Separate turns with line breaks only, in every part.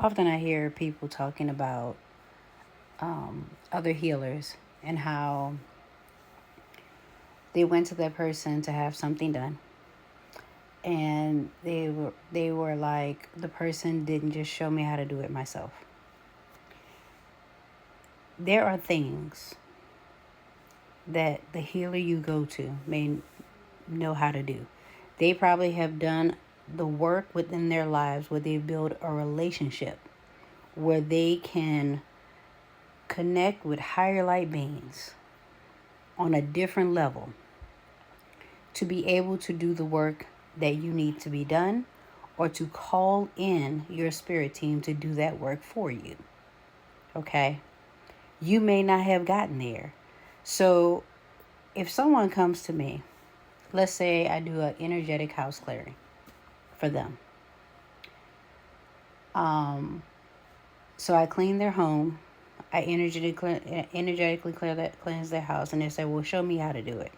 Often I hear people talking about other healers and how they went to that person to have something done, and they were like, the person didn't just show me how to do it myself. There are things that the healer you go to may know how to do. They probably have done the work within their lives where they build a relationship where they can connect with higher light beings on a different level to be able to do the work that you need to be done, or to call in your spirit team to do that work for you. Okay? You may not have gotten there. So if someone comes to me, let's say I do an energetic house clearing for them. So I clean their home. I energetically cleanse their house, and they say, "Well, show me how to do it."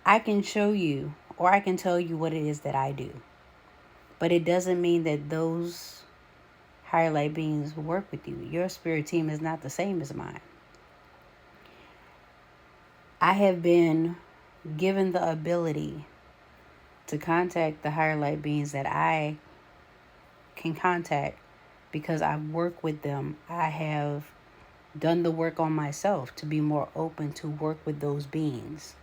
I can show you, or I can tell you what it is that I do, but it doesn't mean that those higher light beings work with you. Your spirit team is not the same as mine. I have been given the ability to contact the higher light beings that I can contact because I work with them. I have done the work on myself to be more open to work with those beings.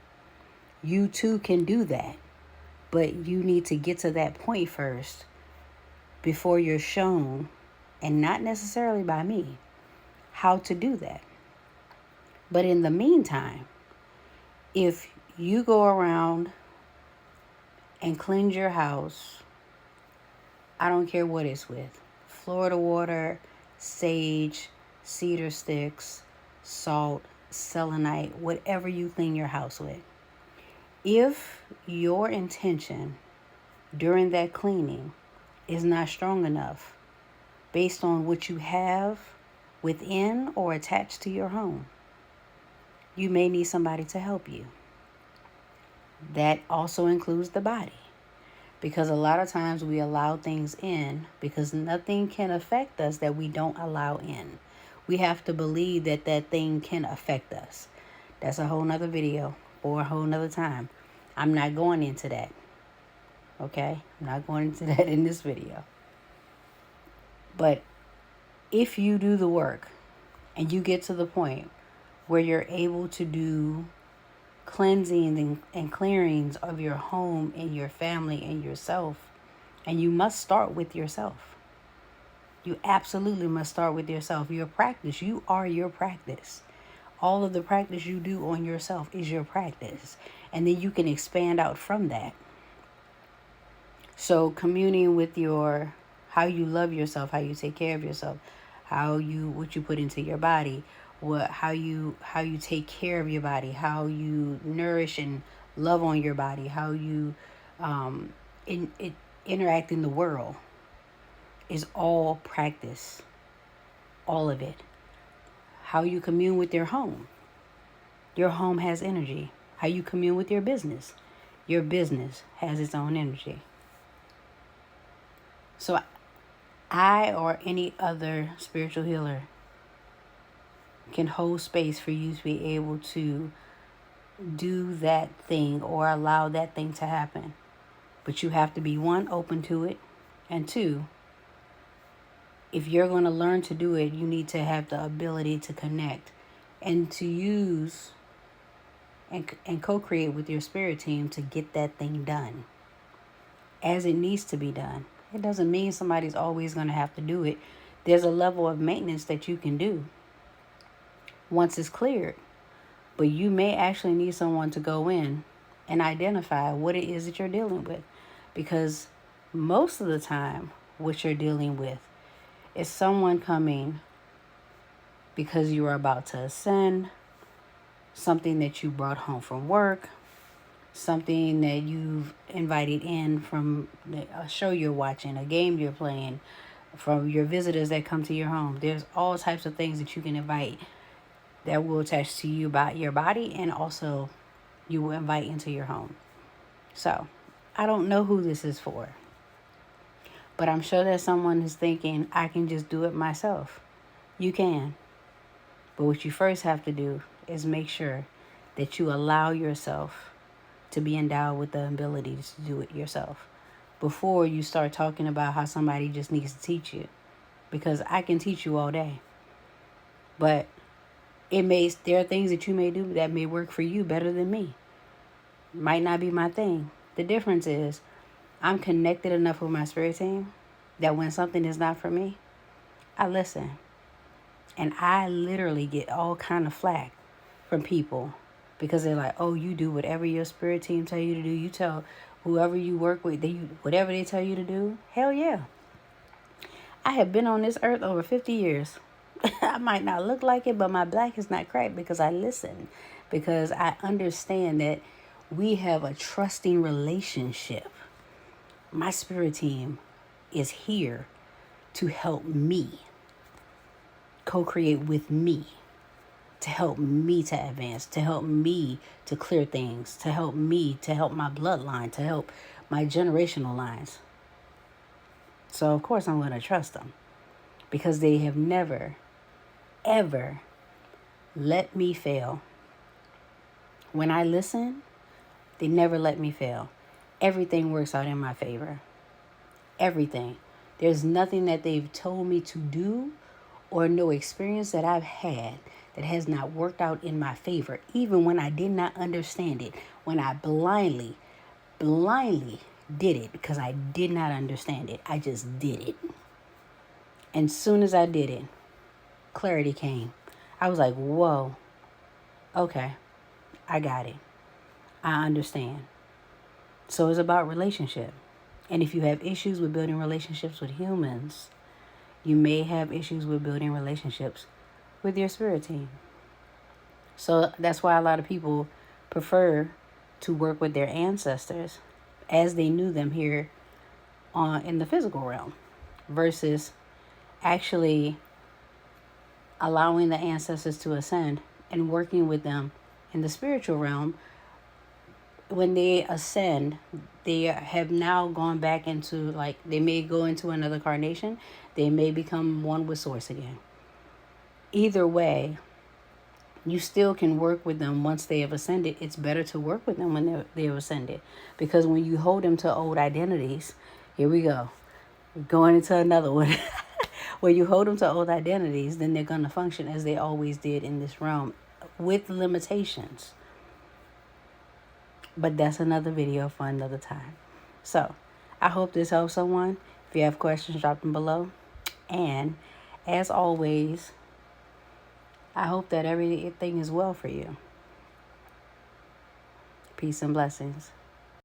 You too can do that, but you need to get to that point first before you're shown, and not necessarily by me, how to do that. But in the meantime, if you go around and cleanse your house, I don't care what it's with, Florida water, sage, cedar sticks, salt, selenite, whatever you clean your house with. If your intention during that cleaning is not strong enough based on what you have within or attached to your home, you may need somebody to help you. That also includes the body, because a lot of times we allow things in because nothing can affect us that we don't allow in. We have to believe that that thing can affect us. That's a whole nother video or a whole nother time. I'm not going into that. Okay? I'm not going into that in this video. But if you do the work and you get to the point where you're able to do cleansing and clearings of your home and your family and yourself, and you must start with yourself. You absolutely must start with yourself. Your practice, you are your practice. All of the practice you do on yourself is your practice. And then you can expand out from that. So communing with your, how you love yourself, how you take care of yourself, what you put into your body, how you take care of your body, how you nourish and love on your body, how you interact in the world, is all practice. All of it. How you commune with your home. Your home has energy. How you commune with your business. Your business has its own energy. So I or any other spiritual healer can hold space for you to be able to do that thing or allow that thing to happen. But you have to be, one, open to it, and two, if you're going to learn to do it, you need to have the ability to connect and to use and co-create with your spirit team to get that thing done as it needs to be done. It doesn't mean somebody's always going to have to do it. There's a level of maintenance that you can do once it's cleared. But you may actually need someone to go in and identify what it is that you're dealing with. Because most of the time, what you're dealing with is someone coming because you are about to ascend, something that you brought home from work, something that you've invited in from a show you're watching, a game you're playing, from your visitors that come to your home. There's all types of things that you can invite that will attach to you about your body, and also you will invite into your home. So I don't know who this is for, But I'm sure that someone is thinking, I can just do it myself. You can. But what you first have to do is make sure that you allow yourself to be endowed with the ability to do it yourself before you start talking about how somebody just needs to teach you. Because I can teach you all day. But there are things that you may do that may work for you better than me. Might not be my thing. The difference is I'm connected enough with my spirit team that when something is not for me, I listen. And I literally get all kind of flack from people because they're like, oh, you do whatever your spirit team tell you to do. You tell whoever you work with, whatever they tell you to do. Hell yeah. I have been on this earth over 50 years. I might not look like it, but my black is not cracked because I listen. Because I understand that we have a trusting relationship. My spirit team is here to help me, co-create with me, to help me to advance, to help me to clear things, to help me, to help my bloodline, to help my generational lines. So of course I'm going to trust them because they have never, ever let me fail. When I listen, they never let me fail. Everything works out in my favor. Everything. There's nothing that they've told me to do or no experience that I've had that has not worked out in my favor, even when I did not understand it, when I blindly did it because I did not understand it. I just did it. And soon as I did it, clarity came. I was like, whoa, okay, I got it. I understand. So it's about relationship. And if you have issues with building relationships with humans, you may have issues with building relationships with your spirit team. So that's why a lot of people prefer to work with their ancestors as they knew them here in the physical realm versus actually allowing the ancestors to ascend and working with them in the spiritual realm. When they ascend, they have now gone back into, like, they may go into another carnation. They may become one with source again. Either way, you still can work with them once they have ascended. It's better to work with them when they have ascended. Because when you hold them to old identities, here we go. We're going into another one. When you hold them to old identities, then they're going to function as they always did in this realm with limitations. But that's another video for another time. So, I hope this helps someone. If you have questions, drop them below. And, as always, I hope that everything is well for you. Peace and blessings.